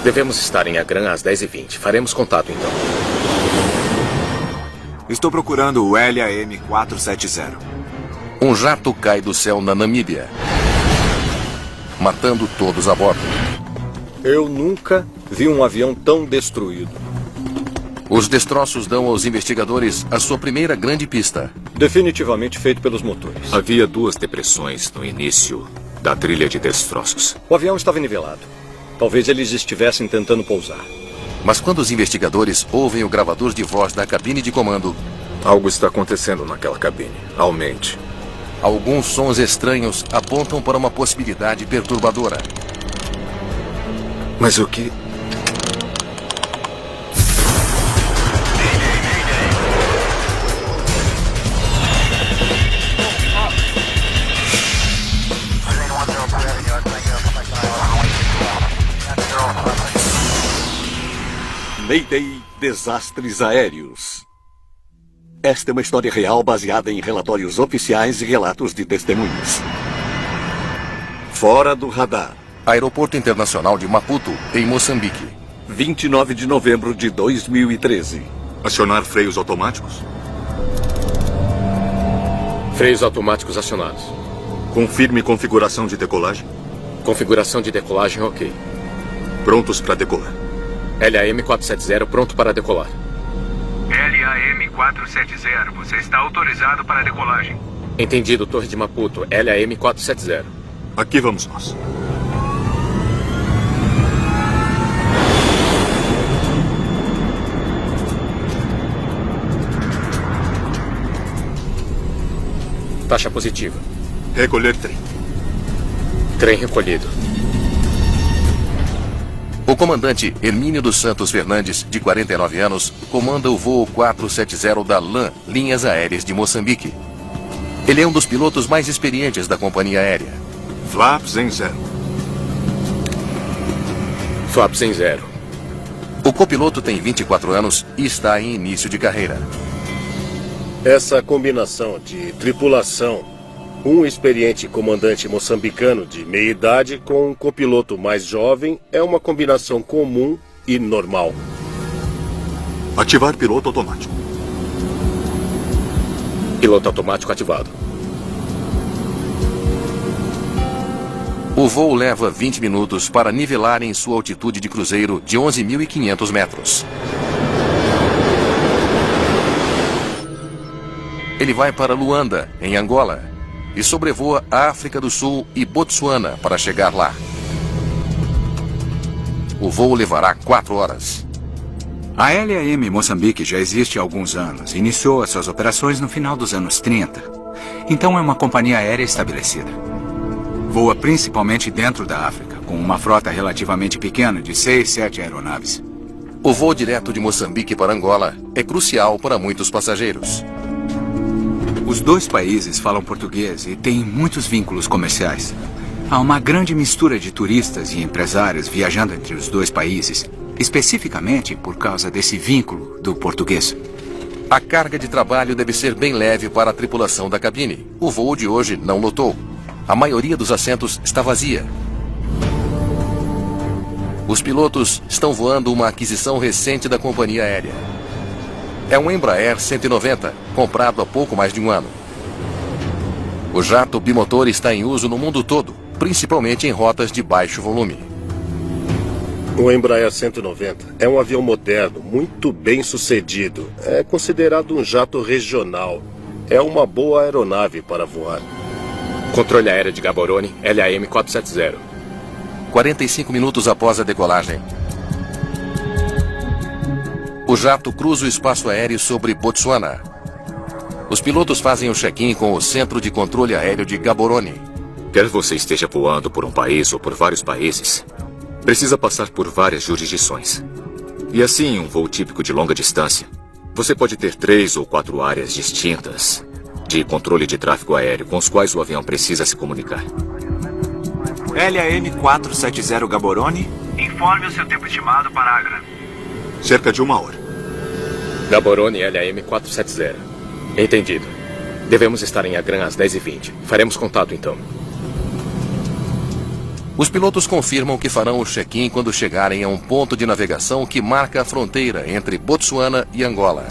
Devemos estar em Agram às 10h20. Faremos contato, então. Estou procurando o LAM-470. Um jato cai do céu na Namíbia, matando todos a bordo. Eu nunca vi um avião tão destruído. Os destroços dão aos investigadores a sua primeira grande pista. Definitivamente feito pelos motores. Havia 2 depressões no início da trilha de destroços. O avião estava nivelado. Talvez eles estivessem tentando pousar. Mas quando os investigadores ouvem o gravador de voz da cabine de comando, Algo está acontecendo naquela cabine. Aumente. alguns sons estranhos apontam para uma possibilidade perturbadora. Mas o que... Mayday, desastres aéreos. Esta é uma história real baseada em relatórios oficiais e relatos de testemunhas. Fora do radar. Aeroporto Internacional de Maputo, em Moçambique. 29 de novembro de 2013. Acionar freios automáticos? Freios automáticos acionados. Confirme configuração de decolagem. Configuração de decolagem ok. Prontos para decolar. LAM-470 pronto para decolar. LAM-470, você está autorizado para a decolagem. Entendido, Torre de Maputo. LAM-470. Aqui vamos nós. Taxa positiva. Recolher trem. Trem recolhido. O comandante Hermínio dos Santos Fernandes, de 49 anos, comanda o voo 470 da LAM, Linhas Aéreas de Moçambique. Ele é um dos pilotos mais experientes da companhia aérea. Flaps em 0. Flaps em 0. O copiloto tem 24 anos e está em início de carreira. Essa combinação de tripulação, um experiente comandante moçambicano de meia idade com um copiloto mais jovem é uma combinação comum e normal. Ativar piloto automático. Piloto automático ativado. O voo leva 20 minutos para nivelar em sua altitude de cruzeiro de 11.500 metros. Ele vai para Luanda, em Angola, e sobrevoa a África do Sul e Botsuana para chegar lá. O voo levará 4 horas. A LAM Moçambique já existe há alguns anos. Iniciou as suas operações no final dos anos 30. Então é uma companhia aérea estabelecida. Voa principalmente dentro da África, com uma frota relativamente pequena de 6, 7 aeronaves. O voo direto de Moçambique para Angola é crucial para muitos passageiros. Os 2 países falam português e têm muitos vínculos comerciais. Há uma grande mistura de turistas e empresários viajando entre os 2 países, especificamente por causa desse vínculo do português. A carga de trabalho deve ser bem leve para a tripulação da cabine. O voo de hoje não lotou. A maioria dos assentos está vazia. Os pilotos estão voando uma aquisição recente da companhia aérea. É um Embraer 190, comprado há pouco mais de um ano. O jato bimotor está em uso no mundo todo, principalmente em rotas de baixo volume. O Embraer 190 é um avião moderno, muito bem sucedido. É considerado um jato regional. É uma boa aeronave para voar. Controle aéreo de Gaborone, LAM-470. 45 minutos após a decolagem. O jato cruza o espaço aéreo sobre Botsuana. Os pilotos fazem o check-in com o Centro de Controle Aéreo de Gaborone. Quer você esteja voando por um país ou por vários países, precisa passar por várias jurisdições. E assim, um voo típico de longa distância, você pode ter 3 ou 4 áreas distintas de controle de tráfego aéreo com os quais o avião precisa se comunicar. LAM-470 Gaborone. Informe o seu tempo estimado para Agra. Cerca de 1 hora. Gaborone, LAM-470. Entendido. Devemos estar em Agram às 10h20. Faremos contato, então. Os pilotos confirmam que farão o check-in quando chegarem a um ponto de navegação que marca a fronteira entre Botsuana e Angola.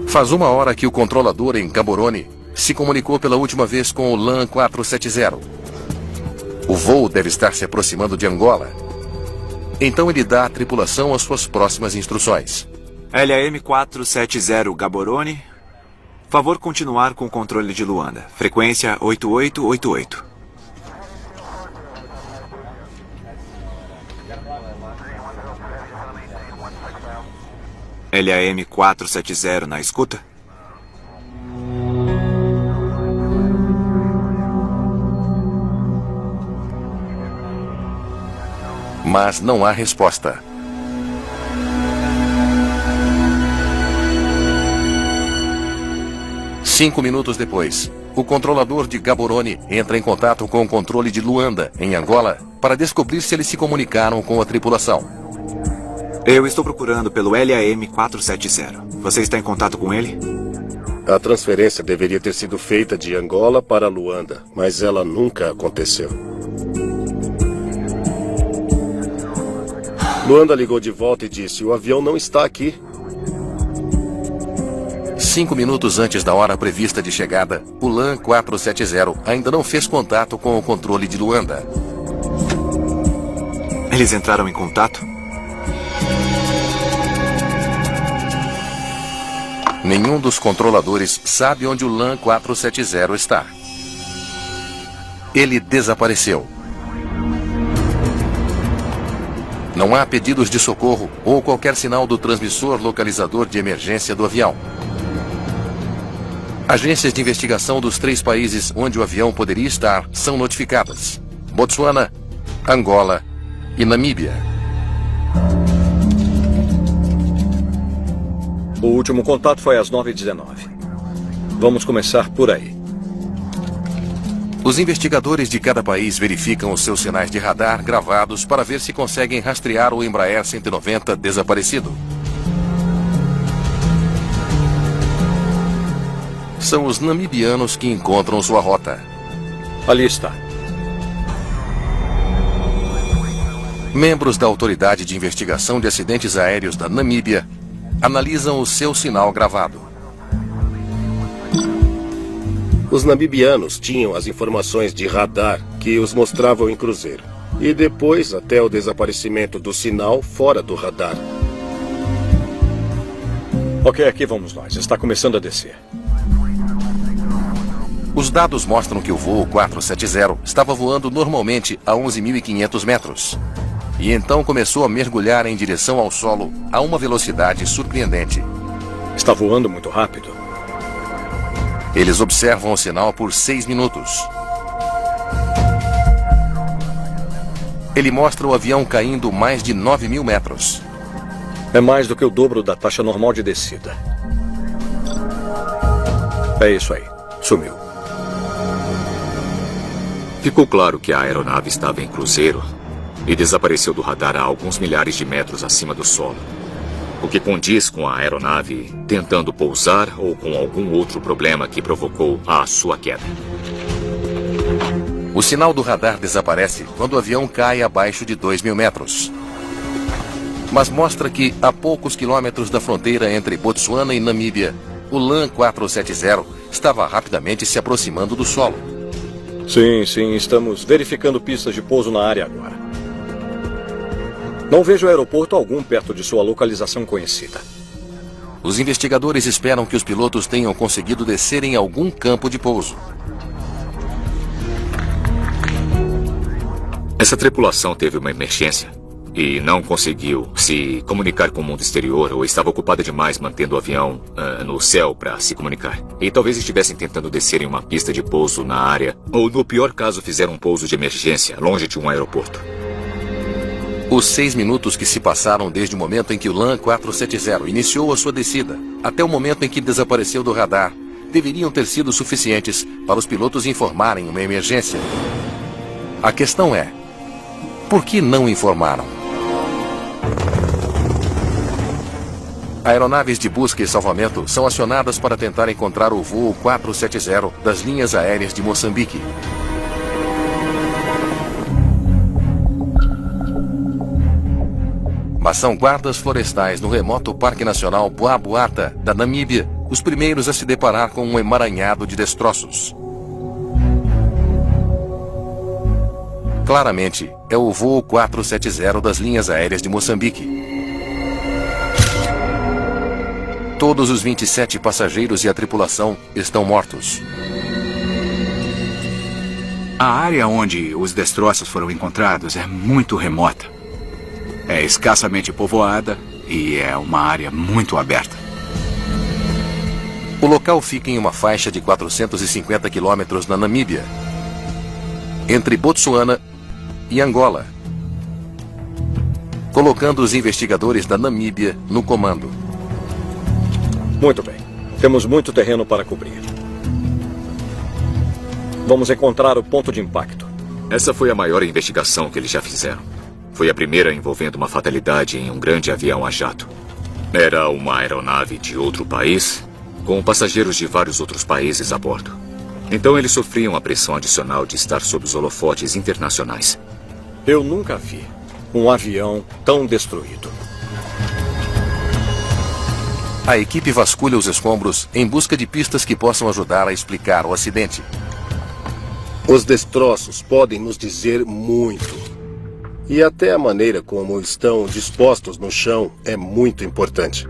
Faz 1 hora que o controlador em Gaborone se comunicou pela última vez com o LAN 470. O voo deve estar se aproximando de Angola. Então ele dá à tripulação as suas próximas instruções. LAM 470 Gaborone. Favor continuar com o controle de Luanda. Frequência 8888. LAM 470 na escuta. Mas não há resposta. Cinco minutos depois, o controlador de Gaborone entra em contato com o controle de Luanda, em Angola, para descobrir se eles se comunicaram com a tripulação. Eu estou procurando pelo LAM 470. Você está em contato com ele? A transferência deveria ter sido feita de Angola para Luanda, mas ela nunca aconteceu. Luanda ligou de volta e disse: o avião não está aqui. 5 minutos antes da hora prevista de chegada, o LAN 470 ainda não fez contato com o controle de Luanda. Eles entraram em contato? Nenhum dos controladores sabe onde o LAN 470 está. Ele desapareceu. Não há pedidos de socorro ou qualquer sinal do transmissor localizador de emergência do avião. Agências de investigação dos 3 países onde o avião poderia estar são notificadas: Botsuana, Angola e Namíbia. O último contato foi às 9h19. Vamos começar por aí. Os investigadores de cada país verificam os seus sinais de radar gravados para ver se conseguem rastrear o Embraer 190 desaparecido. São os namibianos que encontram sua rota. Ali está. Membros da Autoridade de Investigação de Acidentes Aéreos da Namíbia analisam o seu sinal gravado. Os namibianos tinham as informações de radar que os mostravam em cruzeiro. E depois, até o desaparecimento do sinal fora do radar. Ok, aqui vamos nós. Está começando a descer. Os dados mostram que o voo 470 estava voando normalmente a 11.500 metros. E então começou a mergulhar em direção ao solo a uma velocidade surpreendente. Está voando muito rápido. Eles observam o sinal por 6 minutos. Ele mostra o avião caindo mais de 9.000 metros. É mais do que o dobro da taxa normal de descida. É isso aí. Sumiu. Ficou claro que a aeronave estava em cruzeiro e desapareceu do radar a alguns milhares de metros acima do solo, o que condiz com a aeronave tentando pousar ou com algum outro problema que provocou a sua queda. O sinal do radar desaparece quando o avião cai abaixo de 2.000 metros. Mas mostra que, a poucos quilômetros da fronteira entre Botsuana e Namíbia, o LAN 470 estava rapidamente se aproximando do solo. Sim, estamos verificando pistas de pouso na área agora. Não vejo aeroporto algum perto de sua localização conhecida. Os investigadores esperam que os pilotos tenham conseguido descer em algum campo de pouso. Essa tripulação teve uma emergência e não conseguiu se comunicar com o mundo exterior ou estava ocupada demais mantendo o avião no céu para se comunicar. E talvez estivessem tentando descer em uma pista de pouso na área ou, no pior caso, fizeram um pouso de emergência longe de um aeroporto. Os 6 minutos que se passaram desde o momento em que o LAN 470 iniciou a sua descida até o momento em que desapareceu do radar deveriam ter sido suficientes para os pilotos informarem uma emergência. A questão é, por que não informaram? Aeronaves de busca e salvamento são acionadas para tentar encontrar o voo 470 das linhas aéreas de Moçambique. Mas são guardas florestais no remoto Parque Nacional Boaboata, da Namíbia, os primeiros a se deparar com um emaranhado de destroços. Claramente, é o voo 470 das linhas aéreas de Moçambique. Todos os 27 passageiros e a tripulação estão mortos. A área onde os destroços foram encontrados é muito remota. É escassamente povoada e é uma área muito aberta. O local fica em uma faixa de 450 quilômetros na Namíbia, entre Botsuana e Angola, colocando os investigadores da Namíbia no comando. Muito bem. Temos muito terreno para cobrir. Vamos encontrar o ponto de impacto. Essa foi a maior investigação que eles já fizeram. Foi a primeira envolvendo uma fatalidade em um grande avião a jato. Era uma aeronave de outro país, com passageiros de vários outros países a bordo. Então eles sofriam a pressão adicional de estar sob os holofotes internacionais. Eu nunca vi um avião tão destruído. A equipe vasculha os escombros em busca de pistas que possam ajudar a explicar o acidente. Os destroços podem nos dizer muito. E até a maneira como estão dispostos no chão é muito importante.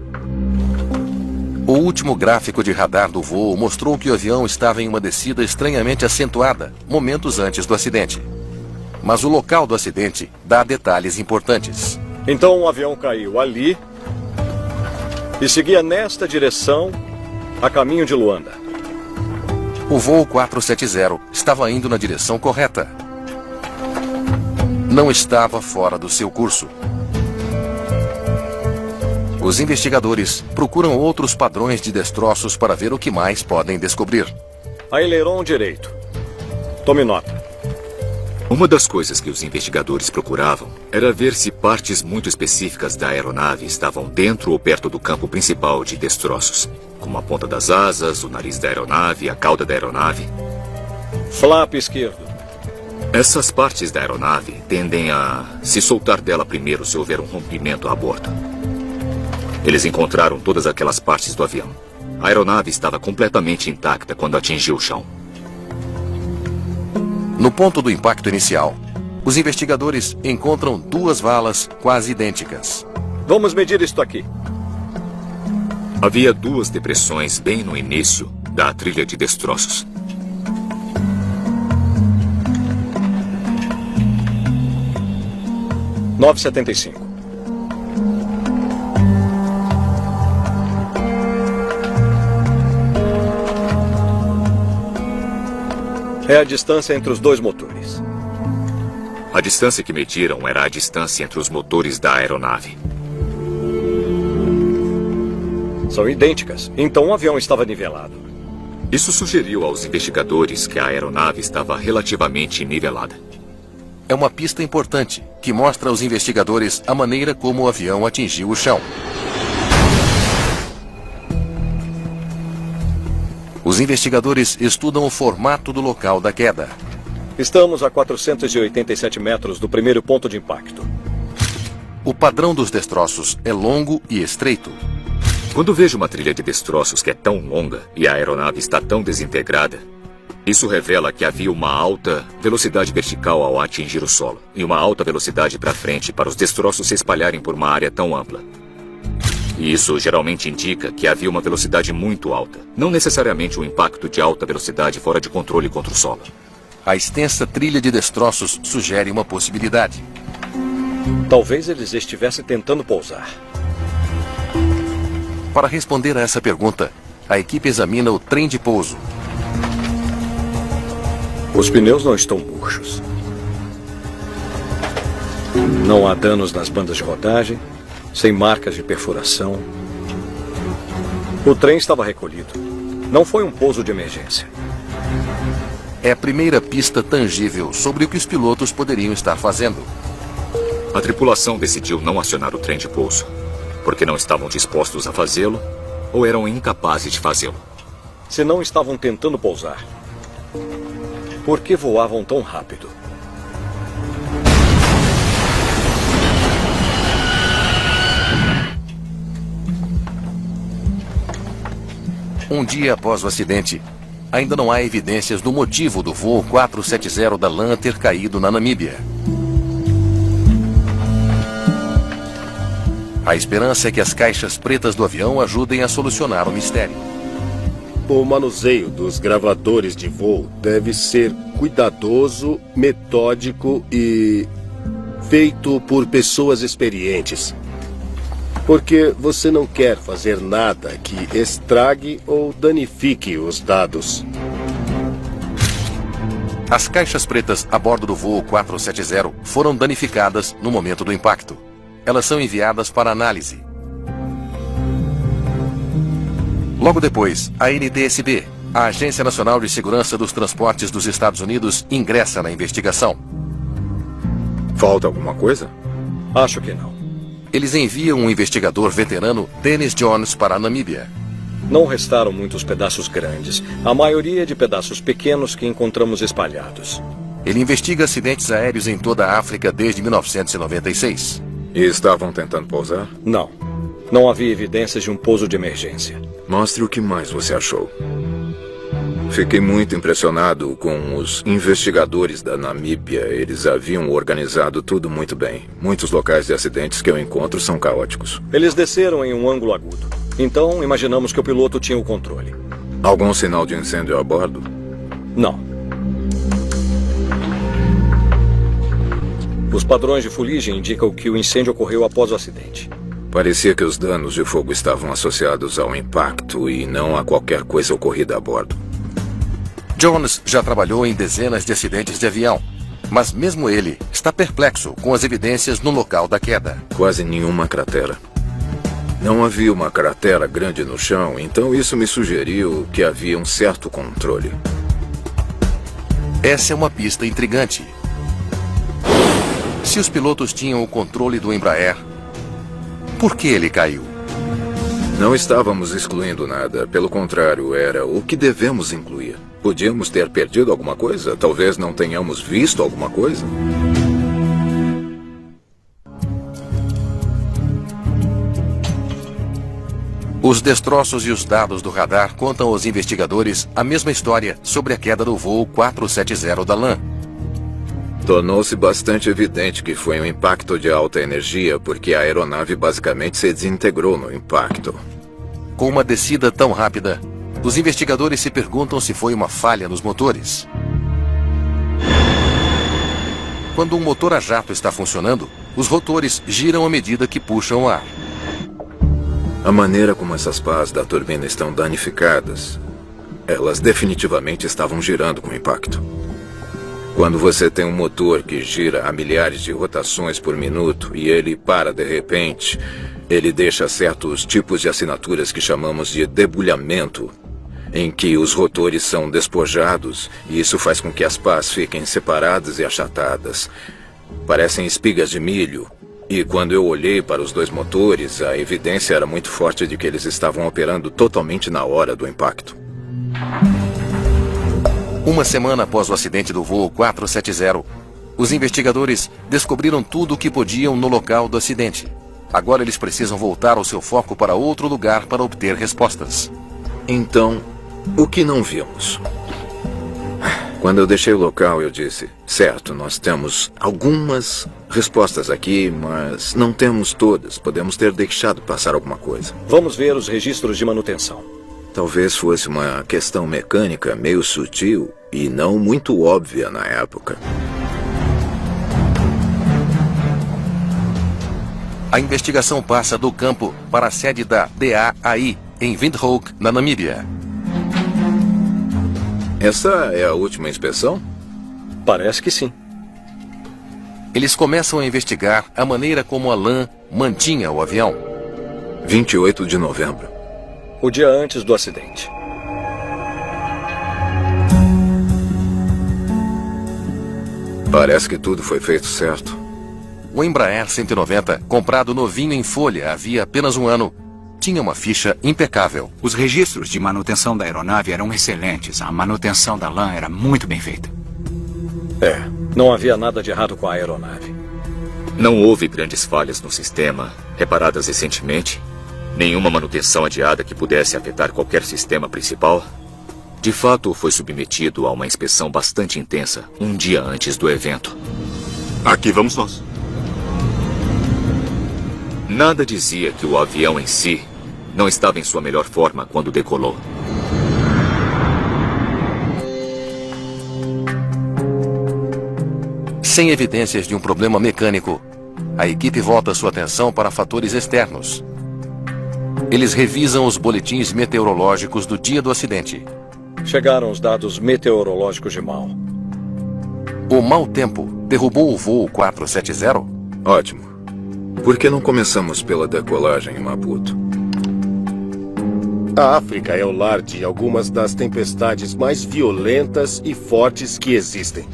O último gráfico de radar do voo mostrou que o avião estava em uma descida estranhamente acentuada, momentos antes do acidente. Mas o local do acidente dá detalhes importantes. Então o avião caiu ali e seguia nesta direção a caminho de Luanda. O voo 470 estava indo na direção correta. Não estava fora do seu curso. Os investigadores procuram outros padrões de destroços para ver o que mais podem descobrir. Aileron direito. Tome nota. Uma das coisas que os investigadores procuravam era ver se partes muito específicas da aeronave estavam dentro ou perto do campo principal de destroços, como a ponta das asas, o nariz da aeronave, a cauda da aeronave. Flap esquerdo. Essas partes da aeronave tendem a se soltar dela primeiro se houver um rompimento a bordo. Eles encontraram todas aquelas partes do avião. A aeronave estava completamente intacta quando atingiu o chão. No ponto do impacto inicial, os investigadores encontram duas valas quase idênticas. Vamos medir isto aqui. Havia duas depressões bem no início da trilha de destroços. – 9,75. É a distância entre os dois motores. A distância que mediram era a distância entre os motores da aeronave. São idênticas. Então o avião estava nivelado. Isso sugeriu aos investigadores que a aeronave estava relativamente nivelada. É uma pista importante que mostra aos investigadores a maneira como o avião atingiu o chão. Os investigadores estudam o formato do local da queda. Estamos a 487 metros do primeiro ponto de impacto. O padrão dos destroços é longo e estreito. Quando vejo uma trilha de destroços que é tão longa e a aeronave está tão desintegrada, isso revela que havia uma alta velocidade vertical ao atingir o solo e uma alta velocidade para frente para os destroços se espalharem por uma área tão ampla. E isso geralmente indica que havia uma velocidade muito alta, não necessariamente um impacto de alta velocidade fora de controle contra o solo. A extensa trilha de destroços sugere uma possibilidade. Talvez eles estivessem tentando pousar. Para responder a essa pergunta, a equipe examina o trem de pouso. Os pneus não estão murchos. Não há danos nas bandas de rodagem, sem marcas de perfuração. O trem estava recolhido. Não foi um pouso de emergência. é a primeira pista tangível sobre o que os pilotos poderiam estar fazendo. A tripulação decidiu não acionar o trem de pouso, porque não estavam dispostos a fazê-lo ou eram incapazes de fazê-lo. Se não estavam tentando pousar, por que voavam tão rápido? Um dia após o acidente, ainda não há evidências do motivo do voo 470 da LAN ter caído na Namíbia. A esperança é que as caixas pretas do avião ajudem a solucionar o mistério. O manuseio dos gravadores de voo deve ser cuidadoso, metódico e feito por pessoas experientes. Porque você não quer fazer nada que estrague ou danifique os dados. As caixas pretas a bordo do voo 470 foram danificadas no momento do impacto. Elas são enviadas para análise. Logo depois, a NTSB, a Agência Nacional de Segurança dos Transportes dos Estados Unidos, ingressa na investigação. Falta alguma coisa? Acho que não. Eles enviam um investigador veterano, Dennis Jones, para a Namíbia. Não restaram muitos pedaços grandes. A maioria de pedaços pequenos que encontramos espalhados. Ele investiga acidentes aéreos em toda a África desde 1996. E estavam tentando pousar? Não. Não havia evidências de um pouso de emergência. Mostre o que mais você achou. Fiquei muito impressionado com os investigadores da Namíbia. Eles haviam organizado tudo muito bem. Muitos locais de acidentes que eu encontro são caóticos. Eles desceram em um ângulo agudo. Então, imaginamos que o piloto tinha o controle. Algum sinal de incêndio a bordo? Não. Os padrões de fuligem indicam que o incêndio ocorreu após o acidente. Parecia que os danos de fogo estavam associados ao impacto e não a qualquer coisa ocorrida a bordo. Jones já trabalhou em dezenas de acidentes de avião, mas mesmo ele está perplexo com as evidências no local da queda. Quase nenhuma cratera. Não havia uma cratera grande no chão, então isso me sugeriu que havia um certo controle. Essa é uma pista intrigante. Se os pilotos tinham o controle do Embraer, por que ele caiu? Não estávamos excluindo nada. Pelo contrário, era o que devemos incluir. Podíamos ter perdido alguma coisa? Talvez não tenhamos visto alguma coisa? Os destroços e os dados do radar contam aos investigadores a mesma história sobre a queda do voo 470 da LAN. Tornou-se bastante evidente que foi um impacto de alta energia, porque a aeronave basicamente se desintegrou no impacto. Com uma descida tão rápida, os investigadores se perguntam se foi uma falha nos motores. Quando um motor a jato está funcionando, os rotores giram à medida que puxam o ar. A maneira como essas pás da turbina estão danificadas, elas definitivamente estavam girando com o impacto. Quando você tem um motor que gira a milhares de rotações por minuto e ele para de repente, ele deixa certos tipos de assinaturas que chamamos de debulhamento, em que os rotores são despojados e isso faz com que as pás fiquem separadas e achatadas. Parecem espigas de milho. E quando eu olhei para os dois motores, a evidência era muito forte de que eles estavam operando totalmente na hora do impacto. Uma semana após o acidente do voo 470, os investigadores descobriram tudo o que podiam no local do acidente. Agora eles precisam voltar o seu foco para outro lugar para obter respostas. Então, o que não vimos? Quando eu deixei o local, eu disse, certo, nós temos algumas respostas aqui, mas não temos todas. Podemos ter deixado passar alguma coisa. Vamos ver os registros de manutenção. Talvez fosse uma questão mecânica meio sutil e não muito óbvia na época. A investigação passa do campo para a sede da DAAI, em Windhoek, na Namíbia. Essa é a última inspeção? Parece que sim. Eles começam a investigar a maneira como a LAN mantinha o avião. 28 de novembro. O dia antes do acidente. Parece que tudo foi feito certo. O Embraer 190, comprado novinho em folha havia apenas um ano, tinha uma ficha impecável. Os registros de manutenção da aeronave eram excelentes. A manutenção da LAN era muito bem feita. Não havia nada de errado com a aeronave. Não houve grandes falhas no sistema, reparadas recentemente. Nenhuma manutenção adiada que pudesse afetar qualquer sistema principal. De fato, foi submetido a uma inspeção bastante intensa, um dia antes do evento. Aqui vamos nós. Nada dizia que o avião em si não estava em sua melhor forma quando decolou. Sem evidências de um problema mecânico, a equipe volta sua atenção para fatores externos. Eles revisam os boletins meteorológicos do dia do acidente. Chegaram os dados meteorológicos de Mal. O mau tempo derrubou o voo 470? Ótimo. Por que não começamos pela decolagem em Maputo? A África é o lar de algumas das tempestades mais violentas e fortes que existem.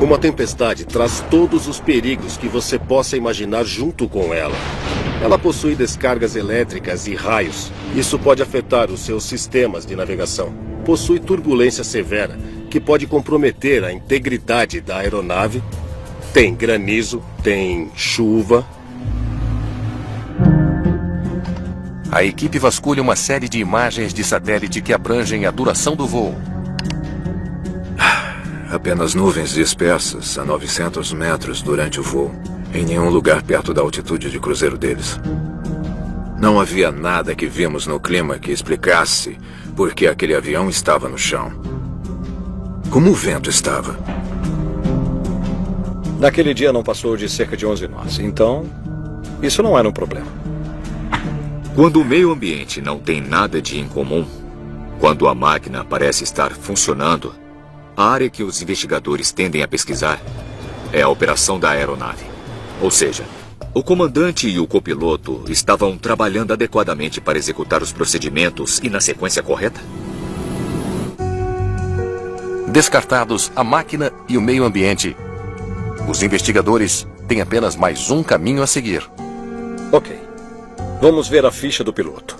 Uma tempestade traz todos os perigos que você possa imaginar junto com ela. Ela possui descargas elétricas e raios. Isso pode afetar os seus sistemas de navegação. Possui turbulência severa, que pode comprometer a integridade da aeronave. Tem granizo, tem chuva. A equipe vasculha uma série de imagens de satélite que abrangem a duração do voo. Apenas nuvens dispersas a 900 metros durante o voo. Em nenhum lugar perto da altitude de cruzeiro deles. Não havia nada que vimos no clima que explicasse por que aquele avião estava no chão. Como o vento estava. Naquele dia não passou de cerca de 11 nós, então isso não era um problema. Quando o meio ambiente não tem nada de incomum, quando a máquina parece estar funcionando, a área que os investigadores tendem a pesquisar é a operação da aeronave. Ou seja, o comandante e o copiloto estavam trabalhando adequadamente para executar os procedimentos e na sequência correta? Descartados a máquina e o meio ambiente, os investigadores têm apenas mais um caminho a seguir. Ok. Vamos ver a ficha do piloto.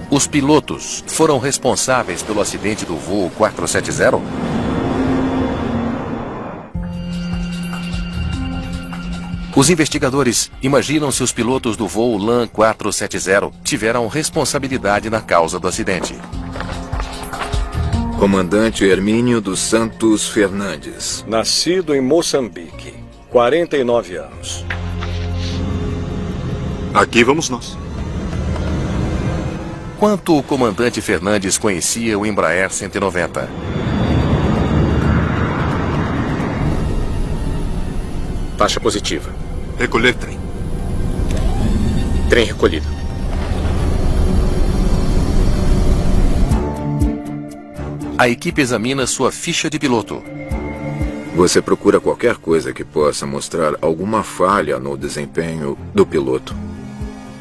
Os pilotos foram responsáveis pelo acidente do voo 470? Os investigadores imaginam se os pilotos do voo LAN 470 tiveram responsabilidade na causa do acidente. Comandante Hermínio dos Santos Fernandes. Nascido em Moçambique, 49 anos. Aqui vamos nós. Quanto o comandante Fernandes conhecia o Embraer 190? Taxa positiva. Recolher trem. Trem recolhido. A equipe examina sua ficha de piloto. Você procura qualquer coisa que possa mostrar alguma falha no desempenho do piloto.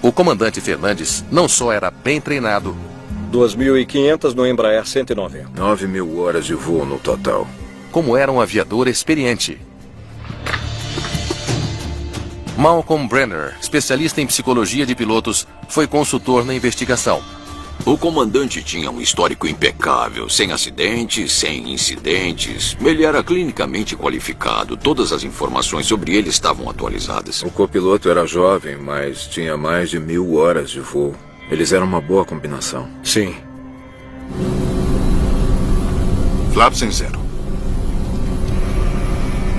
O comandante Fernandes não só era bem treinado. 2.500 no Embraer 190. 9.000 horas de voo no total. Como era um aviador experiente. Malcolm Brenner, especialista em psicologia de pilotos, foi consultor na investigação. O comandante tinha um histórico impecável, sem acidentes, sem incidentes. Ele era clinicamente qualificado. Todas as informações sobre ele estavam atualizadas. O copiloto era jovem, mas tinha mais de 1.000 horas de voo. Eles eram uma boa combinação. Sim. Flaps em 0.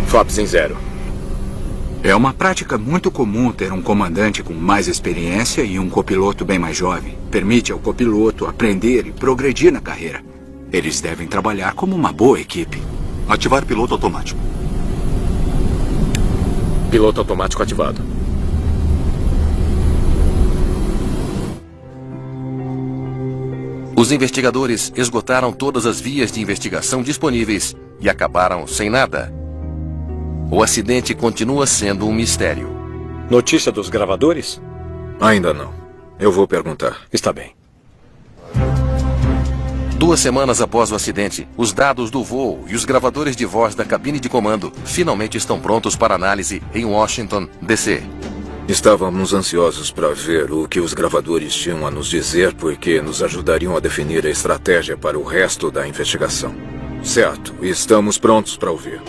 Flaps em 0. É uma prática muito comum ter um comandante com mais experiência e um copiloto bem mais jovem. Permite ao copiloto aprender e progredir na carreira. Eles devem trabalhar como uma boa equipe. Ativar piloto automático. Piloto automático ativado. Os investigadores esgotaram todas as vias de investigação disponíveis e acabaram sem nada. O acidente continua sendo um mistério. Notícia dos gravadores? Ainda não. Eu vou perguntar. Está bem. 2 semanas após o acidente, os dados do voo e os gravadores de voz da cabine de comando finalmente estão prontos para análise em Washington, D.C. Estávamos ansiosos para ver o que os gravadores tinham a nos dizer, porque nos ajudariam a definir a estratégia para o resto da investigação. Certo, estamos prontos para ouvir.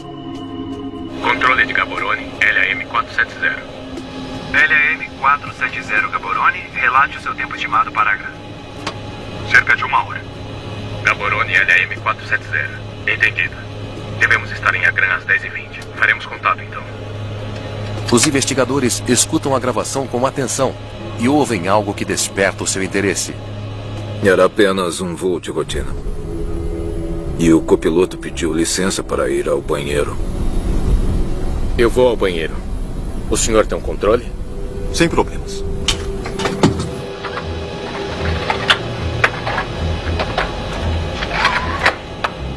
Controle de Gaborone, LAM-470. LAM-470, Gaborone, relate o seu tempo estimado para Agra. Cerca de 1 hora. Gaborone, LAM-470. Entendido. Devemos estar em Agra às 10h20. Faremos contato, então. Os investigadores escutam a gravação com atenção e ouvem algo que desperta o seu interesse. Era apenas um voo de rotina. E o copiloto pediu licença para ir ao banheiro. Eu vou ao banheiro. O senhor tem um controle? Sem problemas.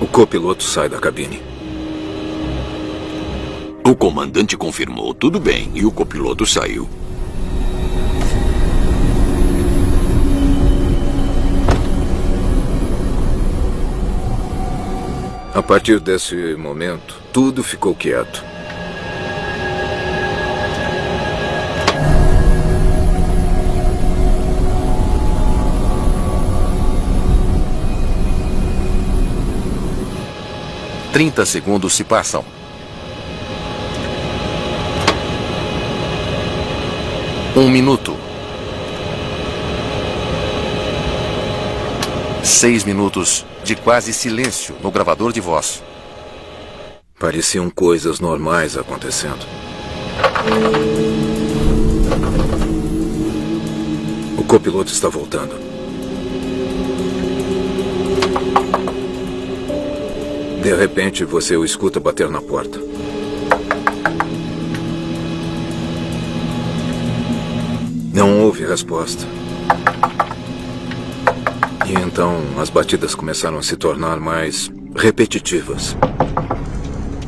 O copiloto sai da cabine. O comandante confirmou tudo bem e o copiloto saiu. A partir desse momento, tudo ficou quieto. Trinta segundos se passam. Um minuto. 6 minutos de quase silêncio no gravador de voz. Pareciam coisas normais acontecendo. O copiloto está voltando. De repente, você o escuta bater na porta. Não houve resposta. E então as batidas começaram a se tornar mais repetitivas.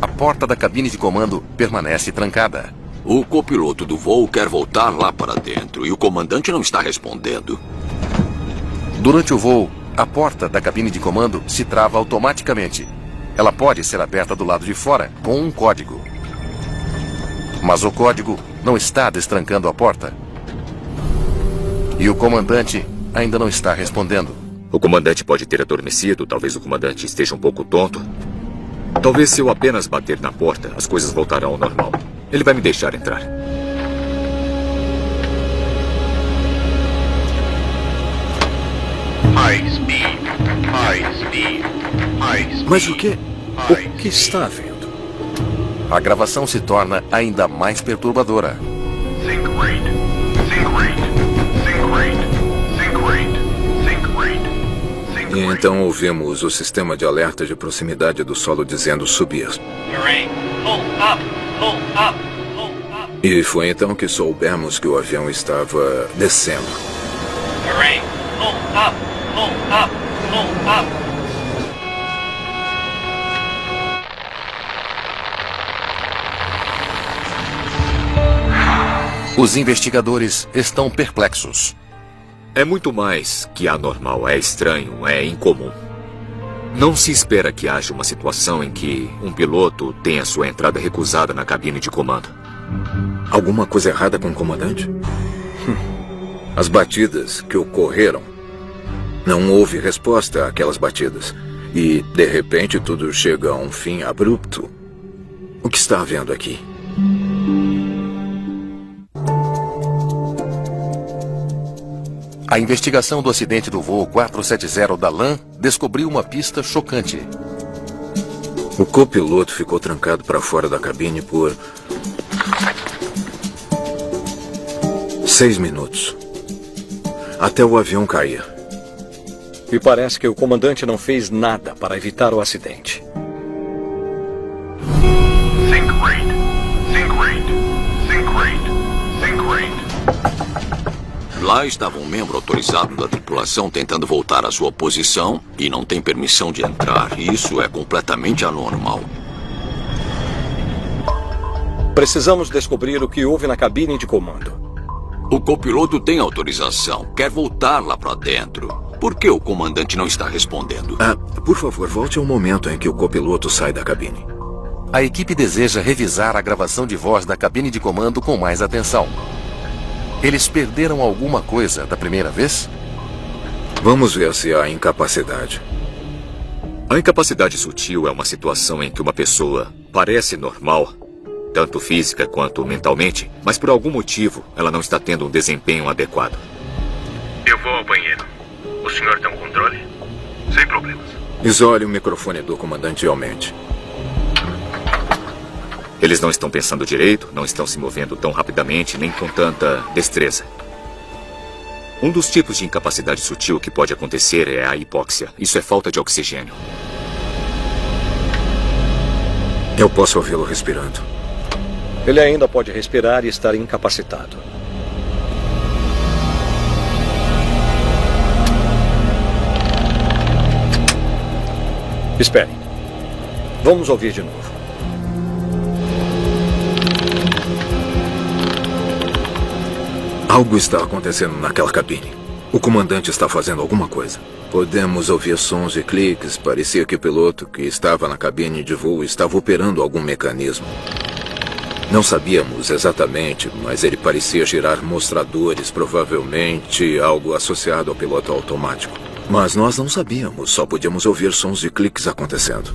A porta da cabine de comando permanece trancada. O copiloto do voo quer voltar lá para dentro e o comandante não está respondendo. Durante o voo, a porta da cabine de comando se trava automaticamente. Ela pode ser aberta do lado de fora com um código. Mas o código não está destrancando a porta. E o comandante ainda não está respondendo. O comandante pode ter adormecido, talvez o comandante esteja um pouco tonto. Talvez se eu apenas bater na porta, as coisas voltarão ao normal. Ele vai me deixar entrar. Mas o que está vendo? A gravação se torna ainda mais perturbadora. E então ouvimos o sistema de alerta de proximidade do solo dizendo subir. E foi então que soubemos que o avião estava descendo. Os investigadores estão perplexos. É muito mais que anormal, é estranho, é incomum. Não se espera que haja uma situação em que um piloto tenha sua entrada recusada na cabine de comando. Alguma coisa errada com o comandante? As batidas que ocorreram. Não houve resposta àquelas batidas. E, de repente, tudo chega a um fim abrupto. O que está havendo aqui? A investigação do acidente do voo 470 da LAM descobriu uma pista chocante. O copiloto ficou trancado para fora da cabine por 6 minutos. Até o avião cair. E parece que o comandante não fez nada para evitar o acidente. Lá estava um membro autorizado da tripulação tentando voltar à sua posição e não tem permissão de entrar. Isso é completamente anormal. Precisamos descobrir o que houve na cabine de comando. O copiloto tem autorização, quer voltar lá para dentro. Por que o comandante não está respondendo? Por favor, volte ao momento em que o copiloto sai da cabine. A equipe deseja revisar a gravação de voz da cabine de comando com mais atenção. Eles perderam alguma coisa da primeira vez? Vamos ver se há incapacidade. A incapacidade sutil é uma situação em que uma pessoa parece normal, tanto física quanto mentalmente, mas por algum motivo ela não está tendo um desempenho adequado. Eu vou ao banheiro. O senhor tem um controle? Sem problemas. Isole o microfone do comandante e aumente. Eles não estão pensando direito, não estão se movendo tão rapidamente, nem com tanta destreza. Um dos tipos de incapacidade sutil que pode acontecer é a hipóxia. Isso é falta de oxigênio. Eu posso ouvi-lo respirando. Ele ainda pode respirar e estar incapacitado. Espere. Vamos ouvir de novo. Algo está acontecendo naquela cabine. O comandante está fazendo alguma coisa. Podemos ouvir sons e cliques. Parecia que o piloto que estava na cabine de voo estava operando algum mecanismo. Não sabíamos exatamente, mas ele parecia girar mostradores, provavelmente algo associado ao piloto automático. Mas nós não sabíamos, só podíamos ouvir sons de cliques acontecendo.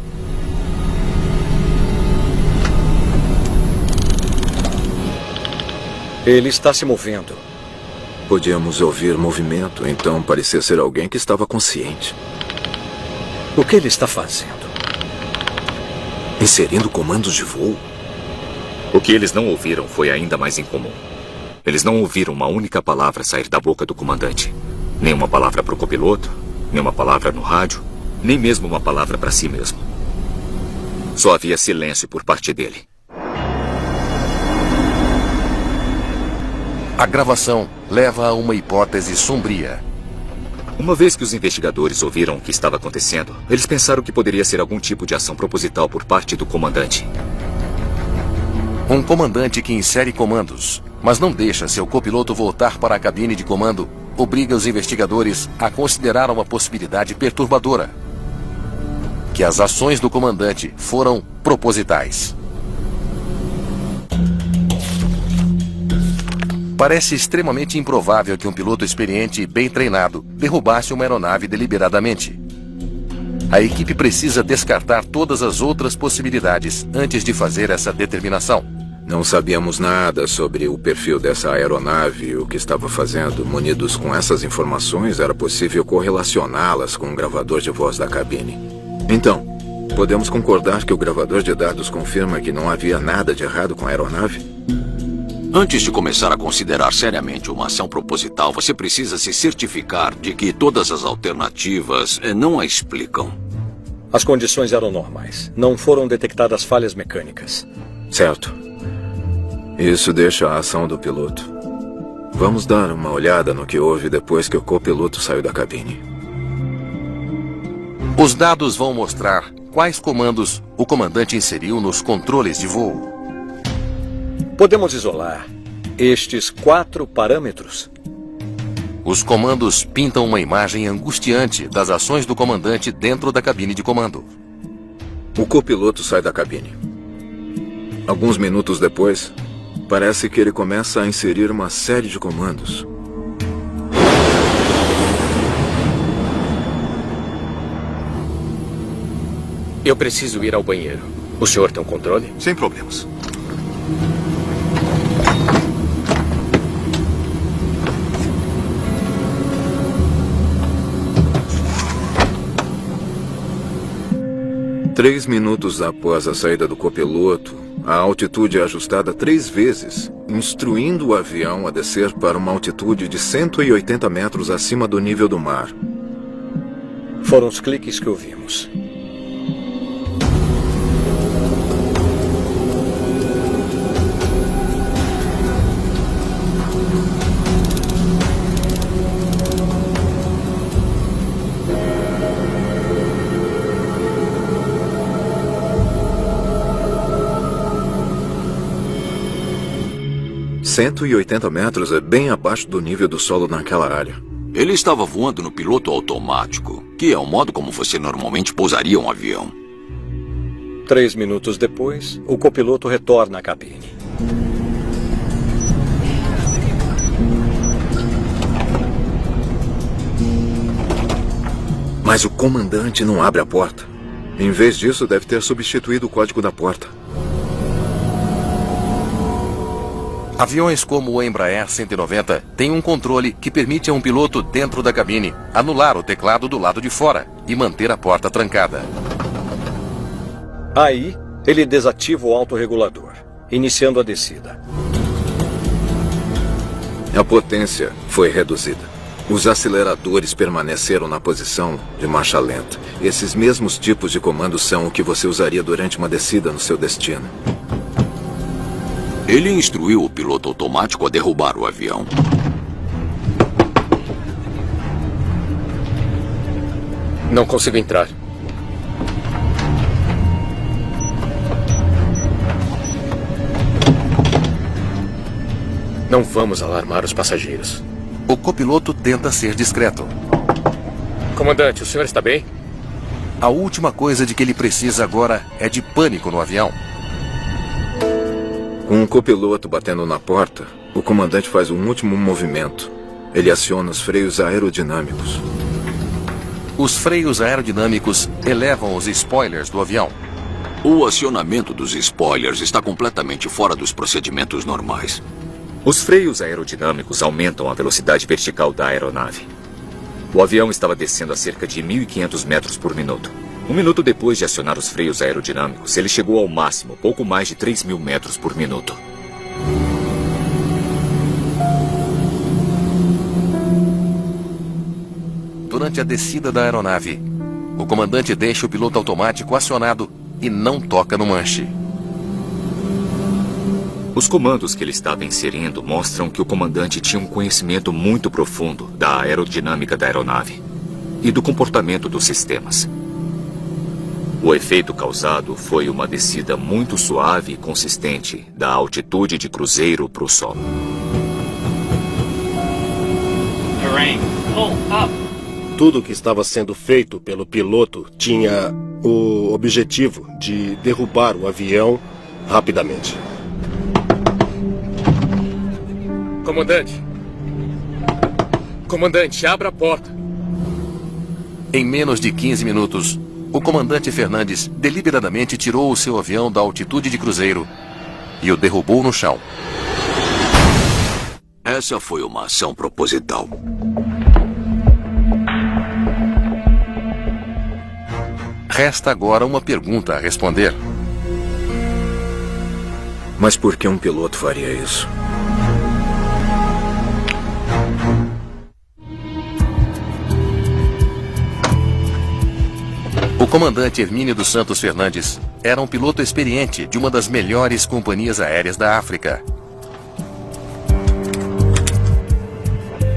Ele está se movendo. Podíamos ouvir movimento, então parecia ser alguém que estava consciente. O que ele está fazendo? Inserindo comandos de voo? O que eles não ouviram foi ainda mais incomum. Eles não ouviram uma única palavra sair da boca do comandante. Nem uma palavra para o copiloto, nem uma palavra no rádio, nem mesmo uma palavra para si mesmo. Só havia silêncio por parte dele. A gravação leva a uma hipótese sombria. Uma vez que os investigadores ouviram o que estava acontecendo, eles pensaram que poderia ser algum tipo de ação proposital por parte do comandante. Um comandante que insere comandos, mas não deixa seu copiloto voltar para a cabine de comando, obriga os investigadores a considerar uma possibilidade perturbadora: que as ações do comandante foram propositais. Parece extremamente improvável que um piloto experiente e bem treinado derrubasse uma aeronave deliberadamente. A equipe precisa descartar todas as outras possibilidades antes de fazer essa determinação. Não sabíamos nada sobre o perfil dessa aeronave e o que estava fazendo. Munidos com essas informações, era possível correlacioná-las com o gravador de voz da cabine. Então, podemos concordar que o gravador de dados confirma que não havia nada de errado com a aeronave? Antes de começar a considerar seriamente uma ação proposital, você precisa se certificar de que todas as alternativas não a explicam. As condições eram normais. Não foram detectadas falhas mecânicas. Certo. Isso deixa a ação do piloto. Vamos dar uma olhada no que houve depois que o copiloto saiu da cabine. Os dados vão mostrar quais comandos o comandante inseriu nos controles de voo. Podemos isolar estes 4 parâmetros. Os comandos pintam uma imagem angustiante das ações do comandante dentro da cabine de comando. O copiloto sai da cabine. Alguns minutos depois, parece que ele começa a inserir uma série de comandos. Eu preciso ir ao banheiro. O senhor tem um controle? Sem problemas. Três minutos após a saída do copiloto, a altitude é ajustada 3 vezes, instruindo o avião a descer para uma altitude de 180 metros acima do nível do mar. Foram os cliques que ouvimos. .180 metros é bem abaixo do nível do solo naquela área. Ele estava voando no piloto automático, que é o modo como você normalmente pousaria um avião. 3 minutos depois, o copiloto retorna à cabine. Mas o comandante não abre a porta. Em vez disso, deve ter substituído o código da porta. Aviões como o Embraer 190 têm um controle que permite a um piloto dentro da cabine anular o teclado do lado de fora e manter a porta trancada. Aí, ele desativa o autorregulador, iniciando a descida. A potência foi reduzida. Os aceleradores permaneceram na posição de marcha lenta. Esses mesmos tipos de comandos são o que você usaria durante uma descida no seu destino. Ele instruiu o piloto automático a derrubar o avião. Não consigo entrar. Não vamos alarmar os passageiros. O copiloto tenta ser discreto. Comandante, o senhor está bem? A última coisa de que ele precisa agora é de pânico no avião. Com o copiloto batendo na porta, o comandante faz um último movimento. Ele aciona os freios aerodinâmicos. Os freios aerodinâmicos elevam os spoilers do avião. O acionamento dos spoilers está completamente fora dos procedimentos normais. Os freios aerodinâmicos aumentam a velocidade vertical da aeronave. O avião estava descendo a cerca de 1.500 metros por minuto. Um minuto depois de acionar os freios aerodinâmicos, ele chegou ao máximo, pouco mais de 3.000 metros por minuto. Durante a descida da aeronave, o comandante deixa o piloto automático acionado e não toca no manche. Os comandos que ele estava inserindo mostram que o comandante tinha um conhecimento muito profundo da aerodinâmica da aeronave e do comportamento dos sistemas. O efeito causado foi uma descida muito suave e consistente da altitude de cruzeiro para o solo. Tudo o que estava sendo feito pelo piloto tinha o objetivo de derrubar o avião rapidamente. Comandante! Comandante, abra a porta! Em menos de 15 minutos, o comandante Fernandes deliberadamente tirou o seu avião da altitude de cruzeiro e o derrubou no chão. Essa foi uma ação proposital. Resta agora uma pergunta a responder. Mas por que um piloto faria isso? O comandante Hermínio dos Santos Fernandes era um piloto experiente de uma das melhores companhias aéreas da África.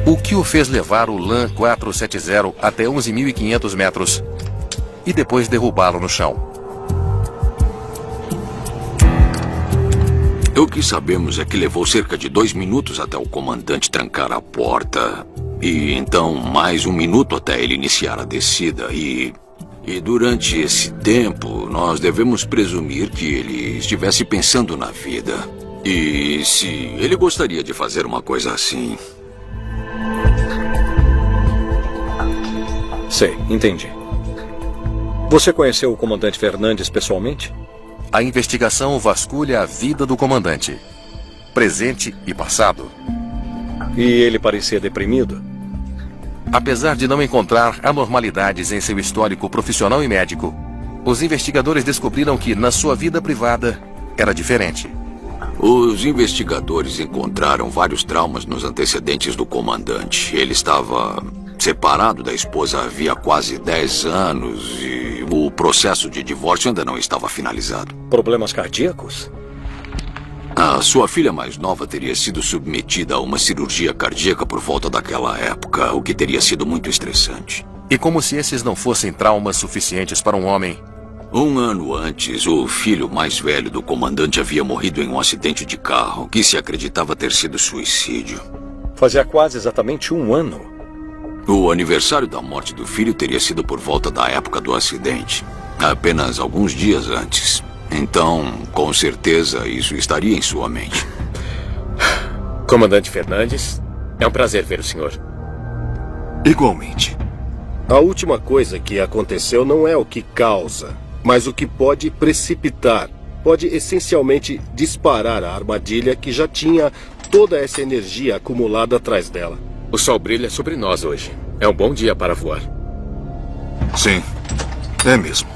O que o fez levar o LAN 470 até 11.500 metros e depois derrubá-lo no chão? O que sabemos é que levou cerca de 2 minutos até o comandante trancar a porta. E então mais 1 minuto até ele iniciar a descida. E durante esse tempo, nós devemos presumir que ele estivesse pensando na vida. E se ele gostaria de fazer uma coisa assim. Sei, entendi. Você conheceu o comandante Fernandes pessoalmente? A investigação vasculha a vida do comandante, presente e passado. E ele parecia deprimido? Apesar de não encontrar anormalidades em seu histórico profissional e médico, os investigadores descobriram que, na sua vida privada, era diferente. Os investigadores encontraram vários traumas nos antecedentes do comandante. Ele estava separado da esposa havia quase 10 anos e o processo de divórcio ainda não estava finalizado. Problemas cardíacos? A sua filha mais nova teria sido submetida a uma cirurgia cardíaca por volta daquela época, o que teria sido muito estressante. E como se esses não fossem traumas suficientes para um homem... 1 ano antes, o filho mais velho do comandante havia morrido em um acidente de carro, que se acreditava ter sido suicídio. Fazia quase exatamente 1 ano. O aniversário da morte do filho teria sido por volta da época do acidente, apenas alguns dias antes. Então, com certeza, isso estaria em sua mente. Comandante Fernandes, é um prazer ver o senhor. Igualmente. A última coisa que aconteceu não é o que causa, mas o que pode precipitar. Pode essencialmente disparar a armadilha que já tinha toda essa energia acumulada atrás dela. O sol brilha sobre nós hoje. É um bom dia para voar. Sim, é mesmo.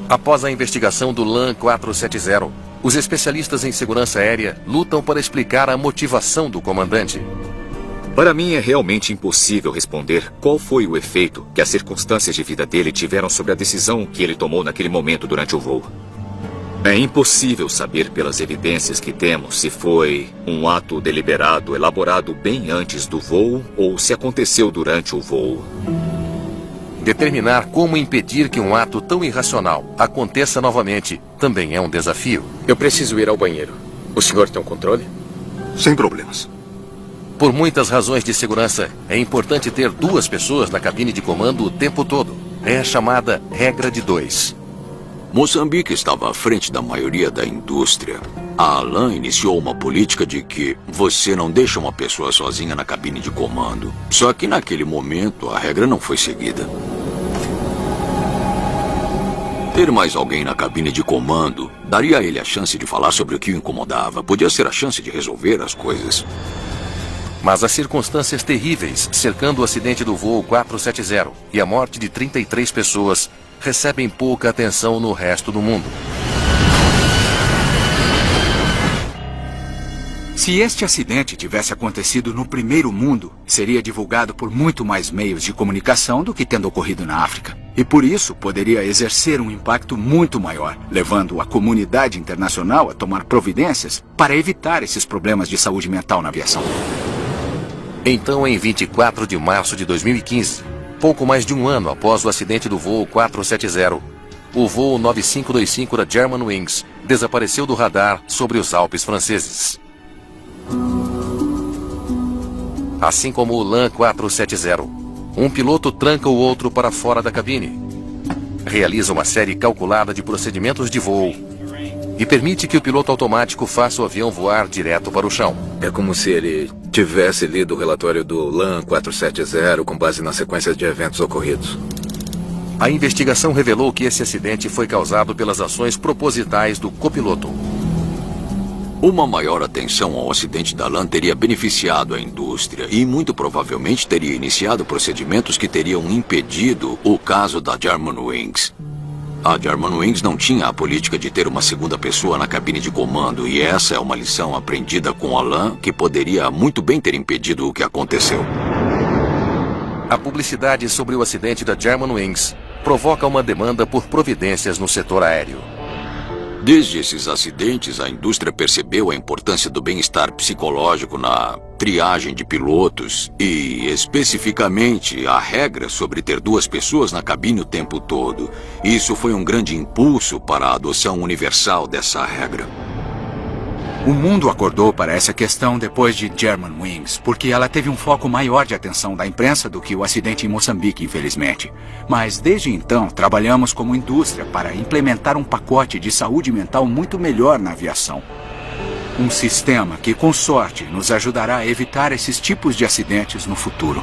Após a investigação do LAN 470, os especialistas em segurança aérea lutam para explicar a motivação do comandante. Para mim, é realmente impossível responder qual foi o efeito que as circunstâncias de vida dele tiveram sobre a decisão que ele tomou naquele momento durante o voo. É impossível saber pelas evidências que temos se foi um ato deliberado, elaborado bem antes do voo ou se aconteceu durante o voo. Determinar como impedir que um ato tão irracional aconteça novamente também é um desafio. Eu preciso ir ao banheiro. O senhor tem um controle? Sem problemas. Por muitas razões de segurança, é importante ter 2 pessoas na cabine de comando o tempo todo. É a chamada regra de 2. Moçambique estava à frente da maioria da indústria. A ALAN iniciou uma política de que você não deixa uma pessoa sozinha na cabine de comando. Só que naquele momento a regra não foi seguida. Ter mais alguém na cabine de comando daria a ele a chance de falar sobre o que o incomodava. Podia ser a chance de resolver as coisas. Mas as circunstâncias terríveis cercando o acidente do voo 470 e a morte de 33 pessoas recebem pouca atenção no resto do mundo. Se este acidente tivesse acontecido no primeiro mundo, seria divulgado por muito mais meios de comunicação do que tendo ocorrido na África. E por isso poderia exercer um impacto muito maior, levando a comunidade internacional a tomar providências para evitar esses problemas de saúde mental na aviação. Então, em 24 de março de 2015, pouco mais de um ano após o acidente do voo 470, o voo 9525 da Germanwings desapareceu do radar sobre os Alpes franceses. Assim como o LAN 470, um piloto tranca o outro para fora da cabine, realiza uma série calculada de procedimentos de voo e permite que o piloto automático faça o avião voar direto para o chão. É como se ele tivesse lido o relatório do LAN 470 com base na sequência de eventos ocorridos. A investigação revelou que esse acidente foi causado pelas ações propositais do copiloto. Uma maior atenção ao acidente da LAN teria beneficiado a indústria e muito provavelmente teria iniciado procedimentos que teriam impedido o caso da Germanwings. A Germanwings não tinha a política de ter uma segunda pessoa na cabine de comando e essa é uma lição aprendida com a LAN que poderia muito bem ter impedido o que aconteceu. A publicidade sobre o acidente da Germanwings provoca uma demanda por providências no setor aéreo. Desde esses acidentes, a indústria percebeu a importância do bem-estar psicológico na triagem de pilotos e, especificamente, a regra sobre ter 2 pessoas na cabine o tempo todo. Isso foi um grande impulso para a adoção universal dessa regra. O mundo acordou para essa questão depois de Germanwings, porque ela teve um foco maior de atenção da imprensa do que o acidente em Moçambique, infelizmente. Mas desde então, trabalhamos como indústria para implementar um pacote de saúde mental muito melhor na aviação. Um sistema que, com sorte, nos ajudará a evitar esses tipos de acidentes no futuro.